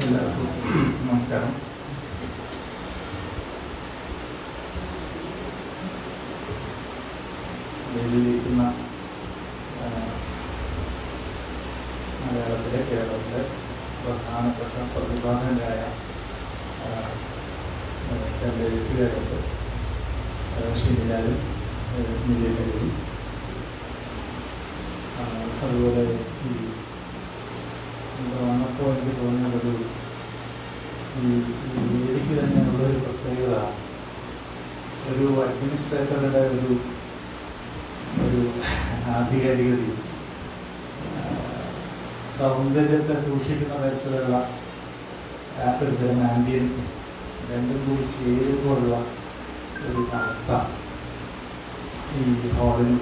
എല്ലാവർക്കും നമസ്കാരം. വേദിയിലിരിക്കുന്ന മലയാളത്തിലെ കേരളത്തിലെ പ്രധാനപ്പെട്ട പ്രതിഭാധനരായ രണ്ട് എഴുത്തുകാരുണ്ട്, ഷിനിലാലും നിലയിലും. അതുപോലെ വന്നപ്പോൾ എനിക്ക് തോന്നിയൊരു ഈ വേദിക്ക് തന്നെയുള്ളൊരു പ്രത്യേകത, ഒരു അഡ്മിനിസ്ട്രേറ്ററുടെ ഒരു ആധികാരികതയും സൗന്ദര്യത്തെ സൂക്ഷിക്കുന്ന തരത്തിലുള്ള ഒരു തരം ആംബിയൻസും രണ്ടും കൂടി ചേരുമ്പോഴുള്ള ഒരു അവസ്ഥ ഈ ഹാളിനും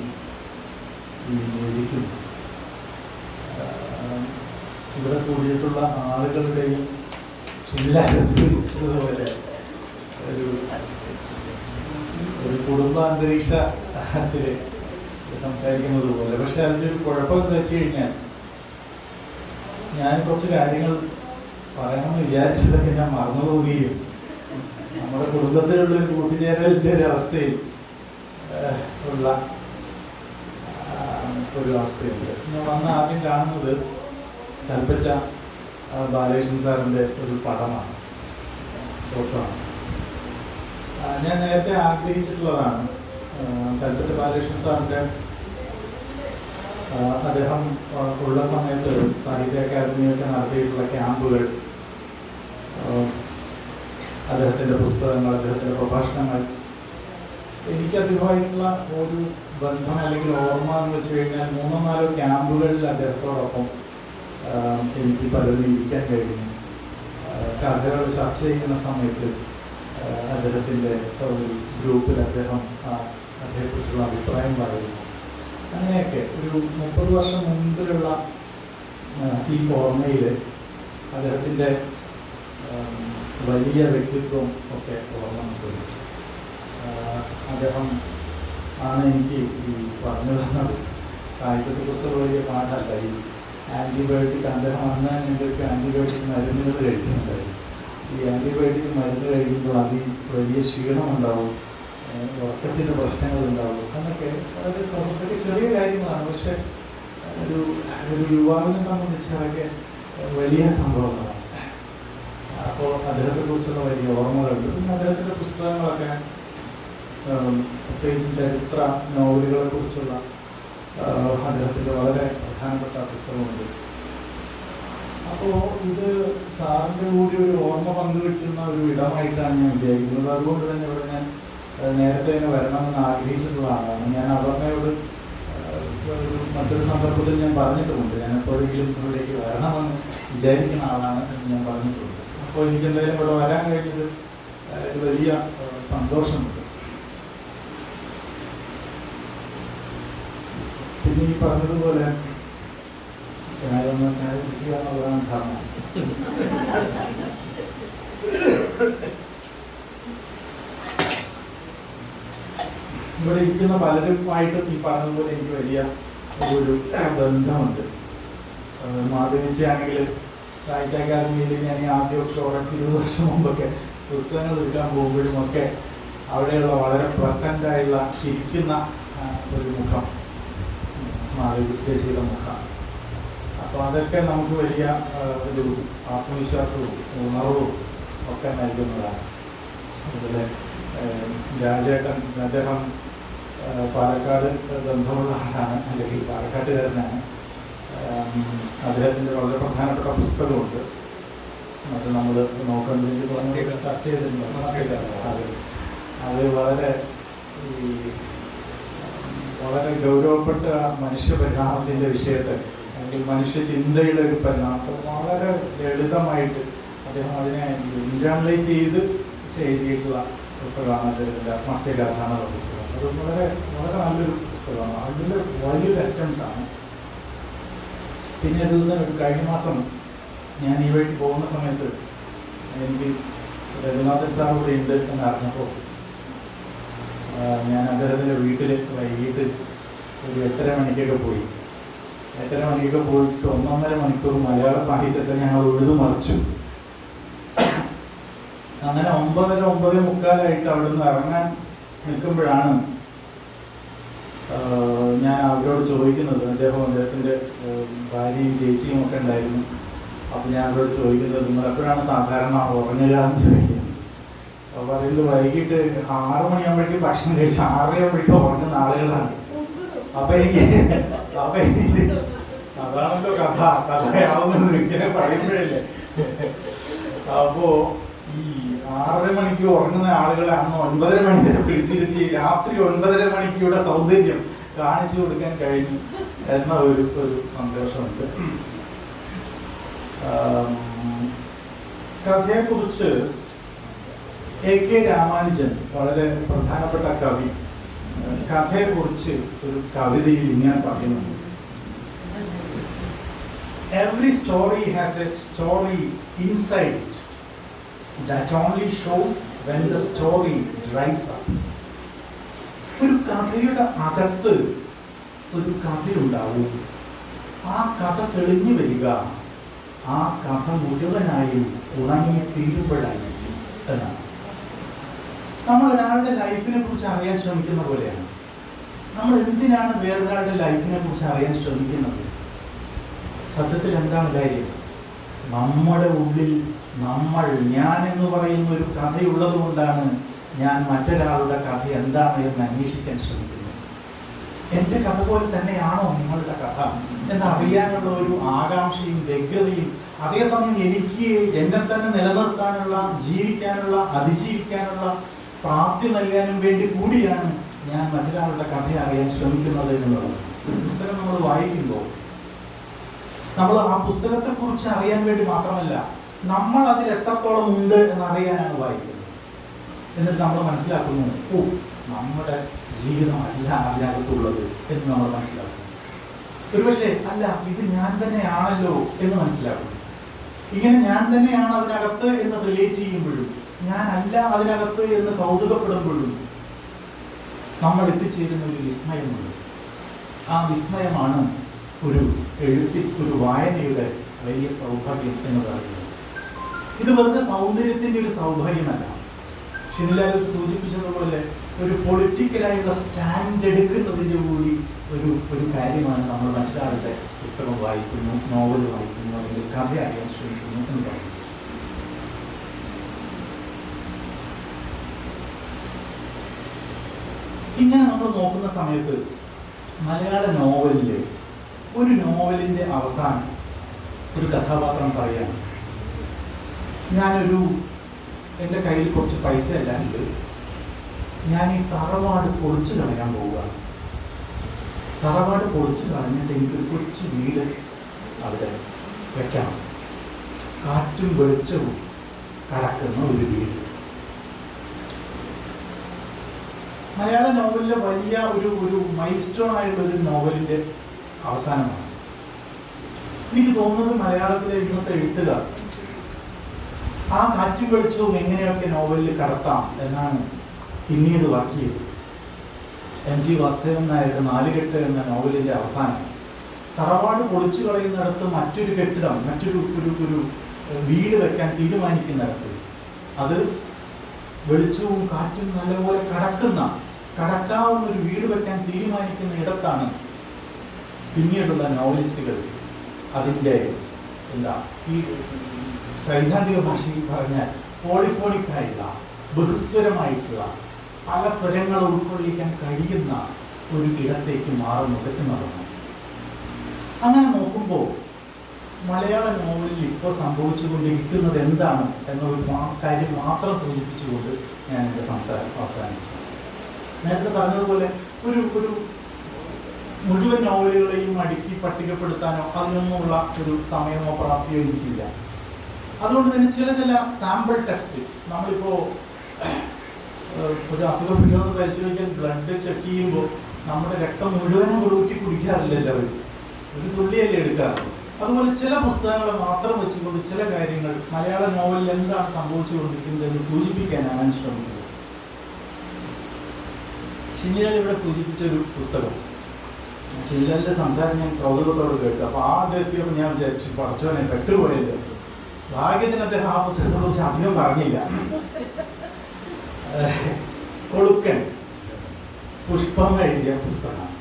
ഈ വേദിക്കും ഇവിടെ കൂടിയിട്ടുള്ള ആളുകളുടെയും സൂചിപ്പിച്ചതുപോലെ ഒരു കുടുംബാന്തരീക്ഷത്തിൽ സംസാരിക്കുന്നത് പോലെ. പക്ഷെ അതിൻ്റെ ഒരു കുഴപ്പം എന്ന് വെച്ച് കഴിഞ്ഞാൽ, ഞാൻ കുറച്ച് കാര്യങ്ങൾ പറയണമെന്ന് വിചാരിച്ചതൊക്കെ ഞാൻ മറന്നുപോവുകയും നമ്മുടെ കുടുംബത്തിലുള്ള ഒരു കൂട്ടുചേരലിൻ്റെ ഒരു അവസ്ഥയിൽ ഉള്ള ഒരു അവസ്ഥയുണ്ട്. ഞാൻ വന്ന് ആദ്യം കാണുന്നത് കൽപ്പറ്റ ബാലകൃഷ്ണൻ സാറിൻ്റെ ഒരു പടമാണ്, ഫോട്ടോയാണ്. ഞാൻ നേരത്തെ ആഗ്രഹിച്ചിട്ടുള്ളതാണ് കൽപ്പറ്റ ബാലകൃഷ്ണൻ സാറിൻ്റെ. അദ്ദേഹം ഉള്ള സമയത്ത് സാഹിത്യ അക്കാദമിയൊക്കെ നടത്തിയിട്ടുള്ള ക്യാമ്പുകൾ, അദ്ദേഹത്തിൻ്റെ പുസ്തകങ്ങൾ, അദ്ദേഹത്തിൻ്റെ പ്രഭാഷണങ്ങൾ, എനിക്കധികമായിട്ടുള്ള ഒരു ബന്ധം അല്ലെങ്കിൽ ഓർമ്മ എന്ന് വെച്ച് കഴിഞ്ഞാൽ 3-4 ക്യാമ്പുകളിൽ അദ്ദേഹത്തോടൊപ്പം എനിക്ക് പലരും ഇരിക്കാൻ കഴിഞ്ഞു. കഥകൾ ചർച്ച ചെയ്യുന്ന സമയത്ത് അദ്ദേഹത്തിൻ്റെ ഒരു ഗ്രൂപ്പിൽ അദ്ദേഹത്തെക്കുറിച്ചുള്ള അഭിപ്രായം പറയുന്നു. അങ്ങനെയൊക്കെ ഒരു 30 വർഷം മുമ്പിലുള്ള ഈ ഓർമ്മയിൽ അദ്ദേഹത്തിൻ്റെ വലിയ വ്യക്തിത്വം ഒക്കെ ഓർമ്മ നിൽക്കുന്നു. അദ്ദേഹം ആണ് എനിക്ക് ഈ പറഞ്ഞു തന്നത്. സാഹിത്യത്തെക്കുറിച്ചുള്ള വലിയ പാഠമല്ല. ഈ ആൻറ്റിബയോട്ടിക്, അദ്ദേഹം അന്ന് ഞങ്ങൾക്ക് ആൻറ്റിബയോട്ടിക് മരുന്നുകൾ കഴിക്കുന്നുണ്ടായി. ഈ ആൻറ്റിബയോട്ടിക് മരുന്ന് കഴിക്കുമ്പോൾ വലിയ ക്ഷീണമുണ്ടാവും, ഉറക്കത്തിൻ്റെ പ്രശ്നങ്ങളുണ്ടാവും എന്നൊക്കെ വളരെ സമൂഹത്തിൽ ചെറിയ കാര്യങ്ങളാണ്. പക്ഷെ ഒരു യുവാവിനെ സംബന്ധിച്ച് അതൊക്കെ വലിയ സംഭവങ്ങളാണ്. അപ്പോൾ അദ്ദേഹത്തെക്കുറിച്ചുള്ള വലിയ ഓർമ്മകളുണ്ട്. പിന്നെ അദ്ദേഹത്തിൻ്റെ പുസ്തകങ്ങളൊക്കെ, പ്രത്യേകിച്ചും ചരിത്ര നോവലുകളെ കുറിച്ചുള്ള അദ്ദേഹത്തിൻ്റെ വളരെ പ്രധാനപ്പെട്ട പുസ്തകമുണ്ട്. അപ്പോൾ ഇത് സാറിൻ്റെ കൂടി ഒരു ഓർമ്മ പങ്കുവയ്ക്കുന്ന ഒരു ഇടമായിട്ടാണ് ഞാൻ വിചാരിക്കുന്നത്. അതുകൊണ്ട് തന്നെ ഇവിടെ ഞാൻ നേരത്തെ തന്നെ വരണമെന്ന് ആഗ്രഹിച്ചിട്ടുള്ള ആളാണ്. ഞാൻ അപർണയോട് മറ്റൊരു സന്ദർഭത്തിൽ ഞാൻ പറഞ്ഞിട്ടുമുണ്ട്, ഞാൻ എപ്പോഴെങ്കിലും ഇവിടേക്ക് വരണമെന്ന് വിചാരിക്കുന്ന ആളാണ് എന്ന് ഞാൻ പറഞ്ഞിട്ടുണ്ട്. അപ്പോൾ എനിക്ക് എന്തായാലും ഇവിടെ വരാൻ കഴിഞ്ഞത് വലിയ സന്തോഷമുണ്ട്. പിന്നെ ഈ പറഞ്ഞതുപോലെ ചായ കുടിക്കുക എന്നുള്ളതാണ് ധർമ്മം. ഇവിടെ ഇരിക്കുന്ന പലരുമായിട്ടും ഈ പറഞ്ഞതുപോലെ എനിക്ക് വലിയ ഒരു ബന്ധമുണ്ട്. മാധവിച്ചാണെങ്കിൽ സാഹിത്യ അക്കാദമിയിൽ ഞാൻ ആദ്യ വർഷം 20 വർഷം മുമ്പൊക്കെ പുസ്തകങ്ങൾ എടുക്കാൻ പോകുമ്പോഴുമൊക്കെ അവിടെയുള്ള വളരെ പ്രസൻ്റായുള്ള ചിരിക്കുന്ന ഒരു മുഖം, മാധവി ചേച്ചിയുടെ മുഖം. അപ്പോൾ അതൊക്കെ നമുക്ക് വലിയ ഒരു ആത്മവിശ്വാസവും ഉണർവും ഒക്കെ നൽകുന്നതാണ്. അതുപോലെ രാജേട്ടൻ, അദ്ദേഹം പാലക്കാട് ബന്ധമുള്ള ആളാണ്, അല്ലെങ്കിൽ പാലക്കാട്ടുകാരനാണ്. അദ്ദേഹത്തിൻ്റെ വളരെ പ്രധാനപ്പെട്ട പുസ്തകമുണ്ട്, അത് നമ്മൾ നോക്കേണ്ടത് ചർച്ച ചെയ്തിട്ടുണ്ട്. അത് വളരെ ഗൗരവപ്പെട്ട മനുഷ്യപരിണാമത്തിൻ്റെ വിഷയത്തെ, അല്ലെങ്കിൽ മനുഷ്യ ചിന്തയുടെ ഒരു പരിണാമത്തെ വളരെ ലളിതമായിട്ട് അദ്ദേഹം അതിനെ ഇൻറ്റേർണലൈസ് ചെയ്ത് എഴുതിയിട്ടുള്ള പുസ്തകമാണ് അദ്ദേഹത്തിൻ്റെ ആത്മഹത്യഗാഥ എന്നുള്ള പുസ്തകം. അത് വളരെ വളരെ നല്ലൊരു പുസ്തകമാണ്. അതിൻ്റെ വലിയൊരു അറ്റംപ്റ്റാണ്. പിന്നെ കഴിഞ്ഞ മാസം ഞാൻ ഈ വഴി പോകുന്ന സമയത്ത് എനിക്ക് രഘുനാഥൻ സാർ കൂടെ ഉണ്ട് എന്ന് അറിഞ്ഞപ്പോൾ ഞാൻ അദ്ദേഹത്തിൻ്റെ വീട്ടിൽ വൈകിട്ട് ഒരു 8:30 മണിക്കൊക്കെ പോയി. 8:30 മണിക്കൊക്കെ പോയിട്ട് 1.5 മണിക്കൂർ മലയാള സാഹിത്യത്തെ ഞങ്ങൾ ഉഴുതു മറിച്ചു. അങ്ങനെ 9:30-9:45 അവിടെ നിന്ന് ഇറങ്ങാൻ നിൽക്കുമ്പോഴാണ് ഞാൻ അവരോട് ചോദിക്കുന്നത്. അദ്ദേഹത്തിൻ്റെ ഭാര്യയും ചേച്ചിയും ഒക്കെ ഉണ്ടായിരുന്നു. അപ്പം ഞാൻ അവരോട് ചോദിക്കുന്നത്, നിങ്ങൾ എപ്പോഴാണ് സാധാരണ ഉറങ്ങുക എന്ന് ചോദിക്കുന്നത്. അപ്പോൾ പറയുന്നത് വൈകിട്ട് 6 മണിയാകുമ്പോഴേക്കും ഭക്ഷണം കഴിച്ച് 6:30 ഉറങ്ങുന്ന ആളുകളാണ്. അപ്പം എനിക്ക് അതാണല്ലോ കഥയാവുന്നത് ഇങ്ങനെ പറയുമ്പോഴല്ലേ. അപ്പോൾ ഈ 6:30 മണിക്ക് ഉറങ്ങുന്ന ആളുകളെ അന്ന് 9:30 മണി വരെ പിടിച്ചിരുത്തി രാത്രി 9:30 മണിക്കൂടെ സൗന്ദര്യം കാണിച്ചു കൊടുക്കാൻ കഴിഞ്ഞു എന്ന ഒരു സന്തോഷമുണ്ട്. കഥയെക്കുറിച്ച് A.K. രാമാനുജൻ, വളരെ പ്രധാനപ്പെട്ട കവി, കഥയെക്കുറിച്ച് ഒരു കവിതയിൽ ഇങ്ങനെ പറയുന്നുണ്ട്: Every story has a story inside it that only shows when the story dries up. ഒരു കഥയുടെ അകത്ത് ഒരു കഥയുണ്ടാവും. ആ കഥ തെളിഞ്ഞു വരിക ആ കഥ മുഴുവനായും ഉണങ്ങി തീരുമ്പോഴായിരിക്കും എന്നാണ്. നമ്മൾ ഒരാളുടെ ലൈഫിനെ കുറിച്ച് അറിയാൻ ശ്രമിക്കുന്ന പോലെയാണ്. നമ്മൾ എന്തിനാണ് വേറൊരാളുടെ ലൈഫിനെ കുറിച്ച് അറിയാൻ ശ്രമിക്കുന്നത്? സത്യത്തിൽ എന്താണ് കാര്യം? നമ്മുടെ ഉള്ളിൽ ഞാൻ എന്ന് പറയുന്ന ഒരു കഥയുള്ളത് കൊണ്ടാണ് ഞാൻ മറ്റൊരാളുടെ കഥ എന്താണ് എന്ന് അന്വേഷിക്കാൻ ശ്രമിക്കുന്നത്. എൻ്റെ കഥ പോലെ തന്നെയാണോ നിങ്ങളുടെ കഥ എന്നറിയാനുള്ള ഒരു ആകാംക്ഷയും വ്യഗ്രതയും, അതേസമയം എനിക്ക് എന്നെ തന്നെ നിലനിർത്താനുള്ള, ജീവിക്കാനുള്ള, അതിജീവിക്കാനുള്ള പ്രാപ്തി നൽകാനും വേണ്ടി കൂടിയാണ് ഞാൻ മറ്റൊരാളുടെ കഥ അറിയാൻ ശ്രമിക്കുന്നത് എന്നുള്ളത്. പുസ്തകം നമ്മൾ വായിക്കുമ്പോൾ നമ്മൾ ആ പുസ്തകത്തെക്കുറിച്ച് അറിയാൻ വേണ്ടി മാത്രമല്ല, നമ്മൾ അതിൽ എത്രത്തോളം ഉണ്ട് എന്നറിയാനാണ് വായിക്കുന്നത്. എന്നിട്ട് നമ്മൾ മനസ്സിലാക്കുന്നു, ഓ, നമ്മുടെ ജീവിതമല്ല അതിനകത്തുള്ളത് എന്ന് നമ്മൾ മനസ്സിലാക്കുന്നു. ഒരുപക്ഷെ അല്ല, ഇത് ഞാൻ തന്നെയാണല്ലോ എന്ന് മനസ്സിലാക്കുന്നു. ഇങ്ങനെ ഞാൻ തന്നെയാണ് അതിനകത്ത് എന്ന് റിലേറ്റ് ചെയ്യുമ്പോഴും, ഞാനല്ല അതിനകത്ത് എന്ന് കൗതുകപ്പെടുമ്പോഴും നമ്മൾ എത്തിച്ചേരുന്ന ഒരു വിസ്മയമുണ്ട്. ആ വിസ്മയമാണ് ഒരു വായനയുടെ വലിയ സൗഭാഗ്യം എന്ന് പറയുന്നത്. ഇത് വെറുതെ സൗന്ദര്യത്തിൻ്റെ ഒരു സൗഭാഗ്യമല്ല. ഷിനിലാൽ സൂചിപ്പിച്ചതുപോലെ ഒരു പൊളിറ്റിക്കലായുള്ള സ്റ്റാൻഡ് എടുക്കുന്നതിൻ്റെ കൂടി ഒരു കാര്യമാണ് നമ്മൾ മറ്റൊരാളുടെ പുസ്തകം വായിക്കുന്നു, നോവൽ വായിക്കുന്നു, അല്ലെങ്കിൽ കഥ അറിയാൻ ശ്രമിക്കുന്നു എന്ന് പറയുന്നത്. ഇങ്ങനെ നമ്മൾ നോക്കുന്ന സമയത്ത് മലയാള നോവലിലെ ഒരു നോവലിൻ്റെ അവസാനം ഒരു കഥാപാത്രം പറയാം, എൻ്റെ കയ്യിൽ കുറച്ച് പൈസ എല്ലാം ഉണ്ട്, ഞാൻ ഈ തറവാട് പൊളിച്ചു കളയാൻ പോവുകയാണ്. തറവാട് പൊളിച്ചു കളഞ്ഞിട്ട് എനിക്കൊരു കൊച്ചു വീട് അവിടെ വെക്കണം, കാറ്റും വെളിച്ചവും കടക്കുന്ന ഒരു വീട്. മലയാള നോവലിലെ വലിയ ഒരു മൈൽ സ്റ്റോൺ ആയിട്ടുള്ള ഒരു നോവലിൻ്റെ അവസാനമാണ്. എനിക്ക് തോന്നുന്നത് മലയാളത്തിലെ ഇന്നത്തെ എഴുത്തുകാർ ആ കാറ്റും വെളിച്ചവും എങ്ങനെയൊക്കെ നോവലിൽ കടത്താം എന്നാണ് പിന്നീട് വാക്കിയത്. M.T. വാസുദേവൻ നായരുടെ 4 കെട്ട് എന്ന നോവലിൻ്റെ അവസാനം തറവാട് പൊളിച്ചു കളയുന്നിടത്ത് മറ്റൊരു കെട്ടിടം, ഒരു വീട് വെക്കാൻ തീരുമാനിക്കുന്നിടത്ത് അത് വെളിച്ചവും കാറ്റും നല്ലപോലെ കടക്കാവുന്ന ഒരു വീട് വെക്കാൻ തീരുമാനിക്കുന്ന ഇടത്താണ് പിന്നീടുള്ള നോവലിസ്റ്റുകൾ അതിൻ്റെ ഈ സൈദ്ധാന്തിക ഭാഷയിൽ പറഞ്ഞാൽ പോളിഫോണിക്കായിട്ടുള്ള, ബഹുസ്വരമായിട്ടുള്ള, പല സ്വരങ്ങൾ ഉൾക്കൊള്ളിക്കാൻ കഴിയുന്ന ഒരു ഇടത്തേക്ക് എത്തുന്നതാണ്. അങ്ങനെ നോക്കുമ്പോൾ മലയാള നോവലിൽ ഇപ്പോൾ സംഭവിച്ചുകൊണ്ടിരിക്കുന്നത് എന്താണ് എന്നൊരു കാര്യം മാത്രം സൂചിപ്പിച്ചുകൊണ്ട് ഞാൻ എൻ്റെ സംസാരം അവസാനിപ്പിക്കും. നേരത്തെ പറഞ്ഞതുപോലെ ഒരു മുഴുവൻ നോവലുകളെയും അടുക്കി പട്ടികപ്പെടുത്താനോ അതിനൊന്നുമുള്ള ഒരു സമയമോ പ്രാപ്തിയോ എനിക്കില്ല. അതുകൊണ്ട് തന്നെ ചില സാമ്പിൾ ടെസ്റ്റ്, നമ്മളിപ്പോൾ ഒരു അസുഖം പിന്നോന്ന് പരിശോധിക്കാൻ ബ്ലഡ് ചെക്ക് ചെയ്യുമ്പോൾ നമ്മുടെ രക്തം മുഴുവനും ഊറ്റി കുടിക്കാറില്ല എല്ലാവരും, ഒരു തുള്ളിയല്ലേ എടുക്കാറ്. അതുപോലെ ചില പുസ്തകങ്ങളെ മാത്രം വെച്ചുകൊണ്ട് ചില കാര്യങ്ങൾ മലയാള നോവലിൽ എന്താണ് സംഭവിച്ചുകൊണ്ടിരിക്കുന്നതെന്ന് സൂചിപ്പിക്കാനാണ് ഞാൻ ശ്രമിക്കുന്നത്. ഷിനിലാൽ ഇവിടെ സൂചിപ്പിച്ചൊരു പുസ്തകം, ഷിനിലാലിൻ്റെ സംസാരം ഞാൻ കൗതുകത്തോട് കേട്ടു. അപ്പോൾ ആ അദ്ദേഹത്തിയപ്പോൾ ഞാൻ വിചാരിച്ചു, പഠിച്ചവനെ പെട്ടുപോയല്ലോ, ഭാഗ്യത്തിന് അദ്ദേഹം ആ പുസ്തകത്തെ കുറിച്ച് അധികം പറഞ്ഞില്ല. കൊളുക്കൻ പുഷ്പം എഴുതിയ പുസ്തകമാണ്.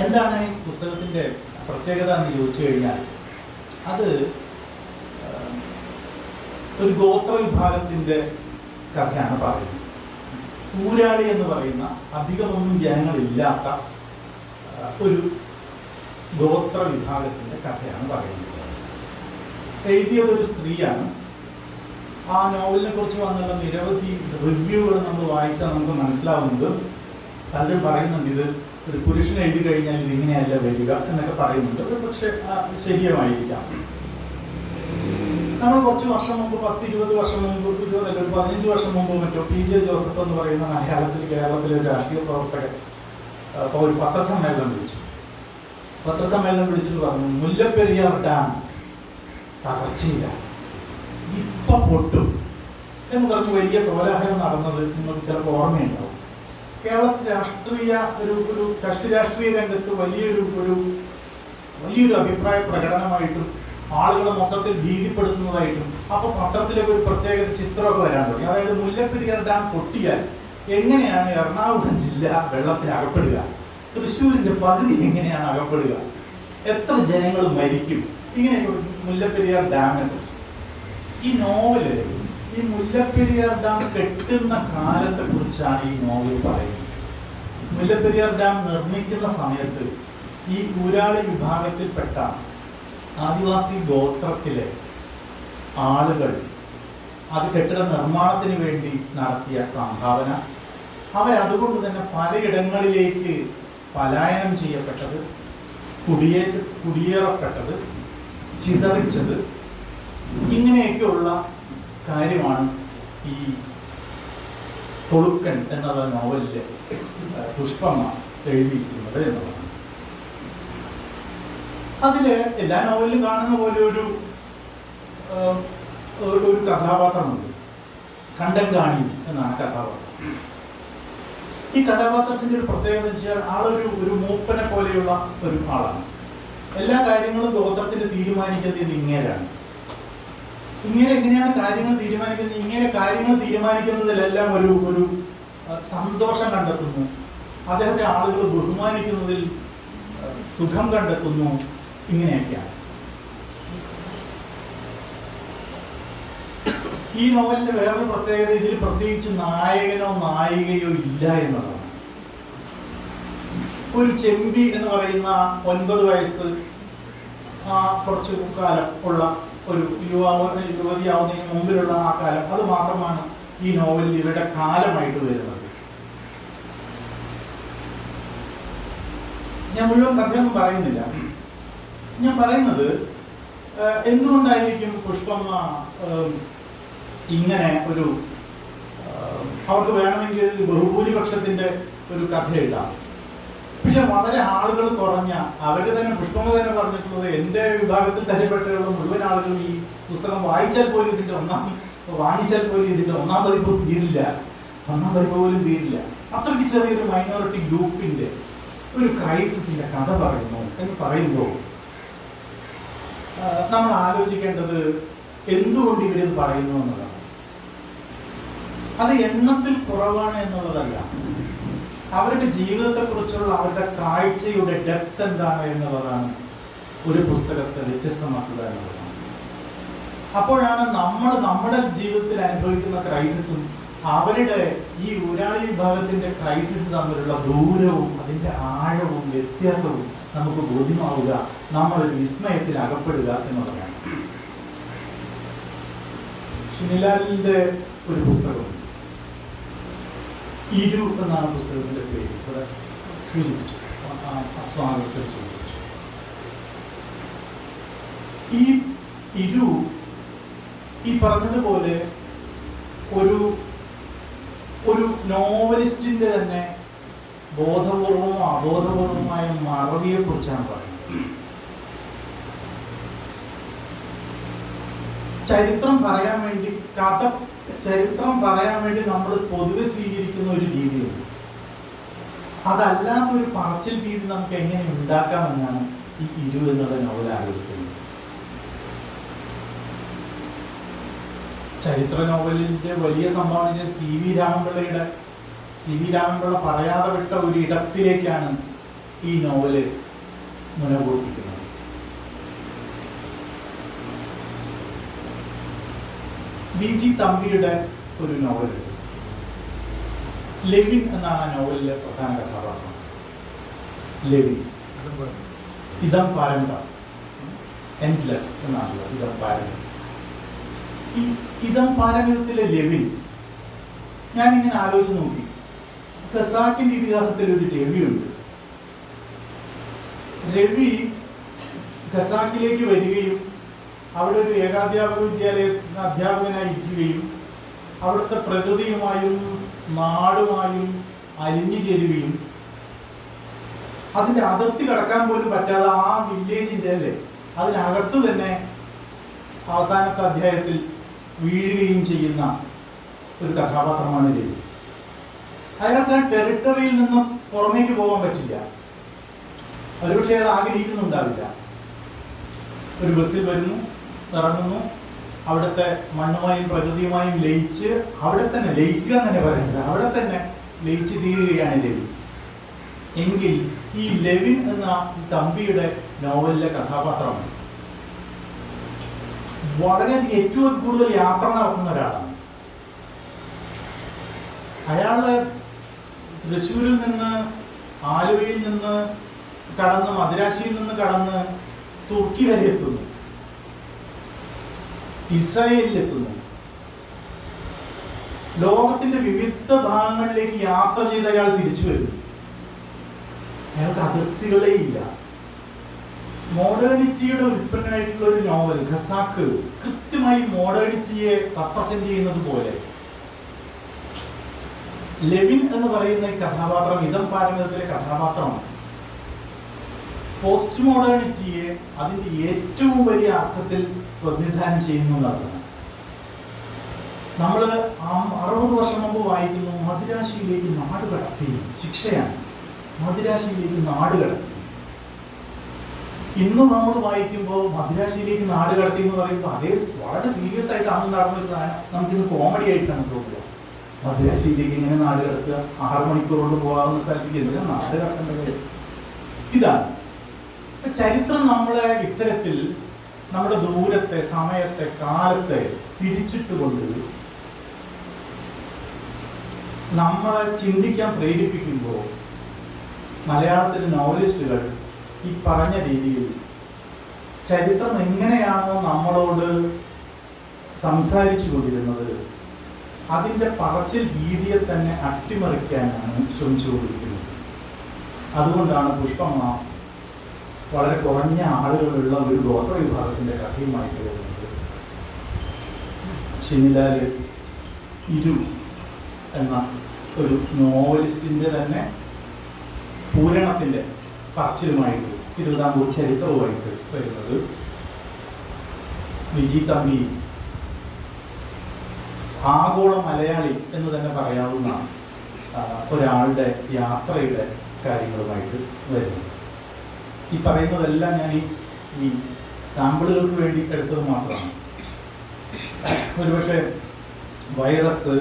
എന്താണ് ഈ പുസ്തകത്തിന്റെ പ്രത്യേകത എന്ന് ചോദിച്ചു കഴിഞ്ഞാൽ, അത് ഒരു ഗോത്ര വിഭാഗത്തിന്റെ കഥയാണ് പറയുന്നത്. ഊരാളി എന്ന് പറയുന്ന അധികമൊന്നും ജനങ്ങളില്ലാത്ത ഒരു ഗോത്ര വിഭാഗത്തിന്റെ കഥയാണ് പറയുന്നത്. എഴുതിയത് ഒരു സ്ത്രീയാണ്. ആ നോവലിനെ കുറിച്ച് വന്നുള്ള നിരവധി റിവ്യൂകൾ നമ്മൾ വായിച്ചാൽ നമുക്ക് മനസ്സിലാവുന്നത്, പലരും പറയുന്നുണ്ട് ഇത് ഒരു പുരുഷൻ എഴുതി കഴിഞ്ഞാൽ ഇതിങ്ങനെയല്ല വരിക എന്നൊക്കെ പറയുന്നുണ്ട്. പക്ഷെ ശരിയുമായിരിക്കാം. നമ്മൾ കുറച്ച് വർഷം മുമ്പ്, 10-20 വർഷം മുമ്പ്, 15 വർഷം മുമ്പ് മറ്റോ PJ ജോസഫ് എന്ന് പറയുന്ന കേരളത്തിലെ ഒരു രാഷ്ട്രീയ പ്രവർത്തകൻ ഒരു പത്രസമ്മേളനം വിളിച്ചു. പത്രസമ്മേളനം വിളിച്ചിട്ട് പറഞ്ഞു, മുല്ലപ്പെരിയാർ ഡാം തകർച്ചയില്ല, ഇപ്പൊ പൊട്ടും എന്ന് പറഞ്ഞ് വലിയ കോലാഹലം നടന്നത് നിങ്ങൾക്ക് ചിലപ്പോൾ ഓർമ്മയുണ്ടാവും. കേരളത്തിൽ ഒരു കക്ഷി രാഷ്ട്രീയ രംഗത്ത് വലിയൊരു അഭിപ്രായ പ്രകടനമായിട്ടും ആളുകളെ മൊത്തത്തിൽ ഭീതിപ്പെടുത്തുന്നതായിട്ടും അപ്പൊ പത്രത്തിലേക്ക് ഒരു പ്രത്യേക ചിത്രമൊക്കെ വരാൻ തുടങ്ങി. അതായത് മുല്ലപ്പെരിയാർ ഡാം പൊട്ടിയാൽ എങ്ങനെയാണ് എറണാകുളം ജില്ല വെള്ളത്തിൽ അകപ്പെടുക, തൃശ്ശൂരിന്റെ പകുതി എങ്ങനെയാണ് അകപ്പെടുക, എത്ര ജനങ്ങൾ മരിക്കും, ഇങ്ങനെയൊക്കെ മുല്ലപ്പെരിയാർ ഡാമിനെ കുറിച്ച്. ഈ നോവല് ഈ മുല്ലപ്പെരിയാർ ഡാം കെട്ടുന്ന കാലത്തെ കുറിച്ചാണ് ഈ നോവൽ പറയുന്നത്. മുല്ലപ്പെരിയാർ ഡാം നിർമ്മിക്കുന്ന സമയത്ത് ഈ ഊരാളി വിഭാഗത്തിൽപ്പെട്ട ആദിവാസി ഗോത്രത്തിലെ ആളുകൾ അത് കെട്ടിട നിർമ്മാണത്തിന് വേണ്ടി നടത്തിയ സംഭാവന, അവരതുകൊണ്ട് തന്നെ പലയിടങ്ങളിലേക്ക് പലായനം ചെയ്യപ്പെട്ടത്, കുടിയേറപ്പെട്ടത്, ചിതറിച്ചത്, ഇങ്ങനെയൊക്കെയുള്ള കാര്യമാണ് ഈ കൊളുക്കൻ എന്നുള്ള നോവലിലെ പുഷ്പമ്മ എഴുതിയിരിക്കുന്നത് എന്നുള്ളതാണ്. അതില് എല്ലാ നോവലിലും കാണുന്ന പോലെ ഒരു കഥാപാത്രമുണ്ട്. കണ്ടൻകാണി എന്നാണ് കഥാപാത്രം. ഈ കഥാപാത്രത്തിന്റെ ഒരു പ്രത്യേകത വെച്ചാൽ ആളൊരു മൂപ്പനെ പോലെയുള്ള ഒരു ആളാണ്. എല്ലാ കാര്യങ്ങളും ഗോത്രത്തിന് തീരുമാനിക്കുന്നത് ഇങ്ങനെയാണ്. എങ്ങനെയാണ് കാര്യങ്ങൾ തീരുമാനിക്കുന്നത്? ഇങ്ങനെ കാര്യങ്ങൾ തീരുമാനിക്കുന്നതിലെല്ലാം ഒരു സന്തോഷം കണ്ടെത്തുന്നു. അദ്ദേഹത്തെ ആളുകൾ ബഹുമാനിക്കുന്നതിൽ സുഖം കണ്ടെത്തുന്നു. ഇങ്ങനെയൊക്കെയാണ് ഈ നോവലിന്റെ വേറൊരു പ്രത്യേകത. ഇതിൽ പ്രത്യേകിച്ച് നായകനോ നായികയോ ഇല്ല എന്നുള്ളതാണ്. ഒരു ചെമ്പി എന്ന് പറയുന്ന 9 വയസ്സ് കുറച്ച് കാലം ഉള്ള ഒരു യുവതിയാവുന്നതിന് മുമ്പിലുള്ള ആ കാലം, അത് മാത്രമാണ് ഈ നോവലിൽ ഇവരുടെ കാലമായിട്ട് വരുന്നത്. ഞാൻ മുഴുവൻ കഥയൊന്നും പറയുന്നില്ല. ഞാൻ പറയുന്നത് എന്തുകൊണ്ടായിരിക്കും പുഷ്പമ്മ ഇങ്ങനെ അവർക്ക് വേണമെങ്കിൽ ബഹുഭൂരിപക്ഷത്തിന്റെ ഒരു കഥ എഴുതാം. പക്ഷെ വളരെ ആളുകൾ കുറഞ്ഞ, അവര് തന്നെ പുഷ്പമ്മ തന്നെ പറഞ്ഞിട്ടുള്ളത്, എന്റെ വിഭാഗത്തിൽ തരപ്പെട്ടുള്ള മുഴുവൻ ആളുകൾ ഈ പുസ്തകം വാങ്ങിച്ചാൽ പോലും ഇതിന്റെ ഒന്നാം പതിപ്പ് തീരില്ല, പോലും തീരില്ല. അത്രയ്ക്ക് ചെറിയൊരു മൈനോറിറ്റി ഗ്രൂപ്പിന്റെ ഒരു ക്രൈസിസിന്റെ കഥ പറയുന്നു എന്ന് പറയുമ്പോൾ നമ്മൾ ആലോചിക്കേണ്ടത് എന്തുകൊണ്ട് ഇവരിത് പറയുന്നു എന്നുള്ളതാണ്. അത് എണ്ണത്തിൽ കുറവാണ് എന്നുള്ളതല്ല, അവരുടെ ജീവിതത്തെക്കുറിച്ചുള്ള അവരുടെ കാഴ്ചയുടെ ഡെപ്ത് എന്താണ് എന്നുള്ളതാണ് ഒരു പുസ്തകത്തെ വ്യത്യസ്തമാക്കുക എന്നുള്ളതാണ്. അപ്പോഴാണ് നമ്മൾ നമ്മുടെ ജീവിതത്തിൽ അനുഭവിക്കുന്ന ക്രൈസിസും അവരുടെ ഈ ഊരാളി വിഭാഗത്തിന്റെ ക്രൈസിസ് തമ്മിലുള്ള ദൂരവും അതിന്റെ ആഴവും വ്യത്യാസവും നമുക്ക് ബോധ്യമാവുക, നമ്മളൊരു വിസ്മയത്തിൽ അകപ്പെടുക എന്നുള്ളതാണ്. ഷിനിലാലിന്റെ ഒരു പുസ്തകം ഇരു എന്നാണ് പുസ്തകത്തിന്റെ പേര്. ഇവിടെ സൂചിപ്പിച്ചു, സ്വാഗതത്തിൽ സൂചിപ്പിച്ചു. ഈ ഇരു ഈ പറഞ്ഞതുപോലെ ഒരു നോവലിസ്റ്റിന്റെ തന്നെ ബോധപൂർവമോ അബോധപൂർവമായ മറവിയെ കുറിച്ചാണ് പറയുന്നത്. ചരിത്രം പറയാൻ വേണ്ടി നമ്മൾ പൊതുവെ സ്വീകരിക്കുന്ന ഒരു രീതിയുണ്ട്. അതല്ലാത്ത ഒരു പറച്ചിൽ രീതി നമുക്ക് എങ്ങനെ ഉണ്ടാക്കാമെന്നാണ് ഈ ഇരു എന്നുള്ള നോവൽ ആലോചിക്കുന്നത്. ചരിത്ര നോവലിൻ്റെ വലിയ സംഭാവന സി വി രാമൻപിള്ള പറയാതെ വിട്ട ഒരു ഇടത്തിലേക്കാണ് ഈ നോവല് മുനകൂട്ടിക്കുന്നത്. BG തമ്പിയുടെ ഒരു നോവൽ ലെവിൻ എന്നാണ് ആ നോവലിലെ പ്രധാന കഥാപാത്രം. ലെവിൻ ഇതം പാരന്ത എൻഡ്ലെസ് എന്നാണല്ലോ ഇതം പാരന്ത. ഈ ഇതം പാരമിതത്തിലെ ലെവിൻ ഞാനിങ്ങനെ ആലോചിച്ച് നോക്കി. ഖസാക്കിന്റെ ഇതിഹാസത്തിൽ ഒരു രവിയുണ്ട്. രവി ഖസാക്കിലേക്ക് വരികയും അവിടെ ഒരു ഏകാധ്യാപക വിദ്യാലയ അധ്യാപകനായി ഇരിക്കുകയും അവിടുത്തെ പ്രകൃതിയുമായും നാടുമായും അലിഞ്ഞു ചേരുകയും അതിൻ്റെ അതിർത്തി കടക്കാൻ പോലും പറ്റാതെ ആ വില്ലേജിൻ്റെ അതിനകത്ത് തന്നെ അവസാനത്തെ അധ്യായത്തിൽ വീഴുകയും ചെയ്യുന്ന ഒരു കഥാപാത്രമാണ് രവി. അയാൾക്ക് ടെറിട്ടറിയിൽ നിന്നും പുറമേക്ക് പോകാൻ പറ്റില്ല. ഒരുപക്ഷെ അയാൾ ആഗ്രഹിക്കുന്നുണ്ടാവില്ല. ഒരു ബസ്സിൽ വരുന്നു, ഇറങ്ങുന്നു, അവിടുത്തെ മണ്ണുമായും പ്രകൃതിയുമായും ലയിച്ച് അവിടെ തന്നെ ലയിക്കുക തന്നെ പറയുന്നത്, അവിടെ തന്നെ ലയിച്ച് തീരുകയാണ് രവി. എങ്കിൽ ഈ ലെവിൻ എന്ന തമ്പിയുടെ നോവലിലെ കഥാപാത്രമാണ് വളരെയധികം ഏറ്റവും കൂടുതൽ യാത്ര നടത്തുന്ന ഒരാളാണ്. അയാള് തൃശ്ശൂരിൽ നിന്ന്, ആലുവയിൽ നിന്ന് കടന്ന്, മദിരാശിയിൽ നിന്ന് കടന്ന് തുർക്കി വരെ എത്തുന്നു, ഇസ്രായേലിലെത്തുന്നു. ലോകത്തിന്റെ വിവിധ ഭാഗങ്ങളിലേക്ക് യാത്ര ചെയ്ത് അയാൾ തിരിച്ചു വരുന്നു. അയാൾക്ക് അതിർത്തികളേ ഇല്ല. മോഡേണിറ്റിയുടെ ഉൽപ്പന്നമായിട്ടുള്ള ഒരു നോവൽ ഖസാക്ക് കൃത്യമായി മോഡേണിറ്റിയെ റെപ്രസെന്റ് ചെയ്യുന്നത് പോലെ ലെവിൻ എന്ന് പറയുന്ന ഈ കഥാപാത്രം ഇതം പാരമിതത്തിലെ കഥാപാത്രമാണ്. പോസ്റ്റ് മോഡേണിറ്റിയെ അതിന്റെ ഏറ്റവും വലിയ അർത്ഥത്തിൽ പ്രതിനിധാനം ചെയ്യുന്നു എന്നതാണ്. നമ്മൾ 60 വർഷം മുമ്പ് വായിക്കുന്നു, മദിരാശിയിലേക്ക് നാട് കടത്തി, ശിക്ഷയാണ്, മദിരാശിയിലേക്ക് നാട് കടത്തി. ഇന്ന് നമ്മൾ വായിക്കുമ്പോൾ മദിരാശിയിലേക്ക് നാട് കടത്തി എന്ന് പറയുമ്പോൾ അതേ വളരെ സീരിയസ് ആയിട്ട് അന്ന് നടന്ന ഒരു സാധനം നമുക്കിന്ന് കോമഡി ആയിട്ടാണ് തോന്നുക. മദിരാശിയിലേക്ക് ഇങ്ങനെ നാട് കടത്തുക, 6 മണിക്കൂർ കൊണ്ട് പോകാവുന്ന സ്ഥലത്തേക്ക് എന്തിനാ നാട് കടത്തേണ്ടത്? ഇതാണ് ചരിത്രം. നമ്മളെ ഇത്തരത്തിൽ നമ്മുടെ ദൂരത്തെ, സമയത്തെ, കാലത്തെ തിരിച്ചിട്ടുകൊണ്ട് നമ്മളെ ചിന്തിക്കാൻ പ്രേരിപ്പിക്കുമ്പോൾ മലയാളത്തിലെ നോവലിസ്റ്റുകൾ ഈ പറഞ്ഞ രീതിയിൽ ചരിത്രം എങ്ങനെയാണോ നമ്മളോട് സംസാരിച്ചു കൊണ്ടിരുന്നത് അതിൻ്റെ പറച്ചിൽ രീതിയെ തന്നെ അട്ടിമറിക്കാനാണ് ശ്രമിച്ചുകൊണ്ടിരിക്കുന്നത്. അതുകൊണ്ടാണ് പുഷ്പമ്മ വളരെ കുറഞ്ഞ ആളുകളുള്ള ഒരു ഗോത്ര വിഭാഗത്തിൻ്റെ കഥയുമായിട്ട് വരുന്നത്. ഷിനിലാൽ ഇരു എന്ന ഒരു നോവലിസ്റ്റിൻ്റെ തന്നെ പൂരണത്തിൻ്റെ പറച്ചിലുമായിട്ട് തിരുവിതാംകൂർ ചരിത്രവുമായിട്ട് വരുന്നത്. വിജി തമ്പി ആഗോള മലയാളി എന്ന് തന്നെ പറയാവുന്ന ഒരാളുടെ യാത്രയുടെ കാര്യങ്ങളുമായിട്ട് വരുന്നു. ഈ പറയുന്നതെല്ലാം ഞാൻ ഈ സാമ്പിളുകൾക്ക് വേണ്ടി എടുത്തത് മാത്രമാണ്. ഒരുപക്ഷെ വൈറസ്,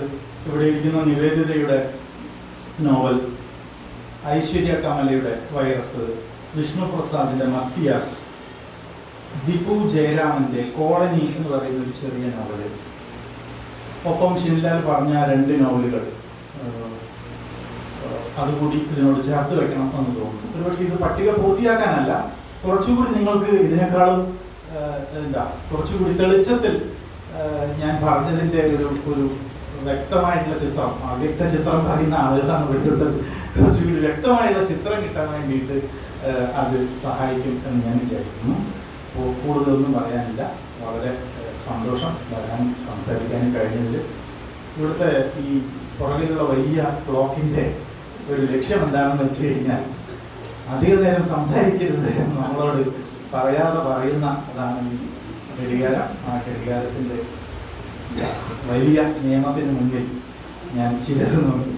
ഇവിടെ ഇരിക്കുന്ന നിവേദിതയുടെ നോവൽ, ഐശ്വര്യ കമലയുടെ വൈറസ്, വിഷ്ണു പ്രസാദിന്റെ മത്തിയാസ്, ദിപു ജയരാമന്റെ കോളനി എന്ന് പറയുന്ന ഒരു ചെറിയ നോവല്, ഒപ്പം ഷിൻലാൽ പറഞ്ഞ 2 നോവലുകൾ അതുകൂടി ഇതിനോട് ചേർത്ത് വെക്കണം എന്ന് തോന്നുന്നു. ഒരുപക്ഷെ ഇത് പട്ടിക പൂർത്തിയാക്കാനല്ല, കുറച്ചുകൂടി നിങ്ങൾക്ക് ഇതിനേക്കാളും കുറച്ചുകൂടി തെളിച്ചത്തിൽ ഞാൻ പറഞ്ഞതിൻ്റെ ഒരു വ്യക്തമായിട്ടുള്ള ചിത്രം, അവ്യക്ത ചിത്രം പറയുന്ന ആളുകളാണ് വേണ്ടിയുള്ളത്, കുറച്ചുകൂടി വ്യക്തമായിട്ടുള്ള ചിത്രം കിട്ടാൻ വേണ്ടിയിട്ട് അത് സഹായിക്കും എന്ന് ഞാൻ വിചാരിക്കുന്നു. അപ്പോൾ കൂടുതലൊന്നും പറയാനില്ല. വളരെ സന്തോഷം വരാനും സംസാരിക്കാനും കഴിഞ്ഞതിൽ. ഇവിടുത്തെ ഈ പുറകിലുള്ള വലിയ ക്ലോക്കിൻ്റെ ഒരു ലക്ഷ്യം എന്താണെന്ന് വെച്ച് കഴിഞ്ഞാൽ അധിക നേരം സംസാരിക്കരുത് എന്ന് നമ്മളോട് പറയാതെ പറയുന്ന അതാണ് ഈ ഘടികാരം. ആ ഘടികാരത്തിൻ്റെ വലിയ നിയമത്തിന് മുന്നിൽ ഞാൻ ശിരസ് നോക്കി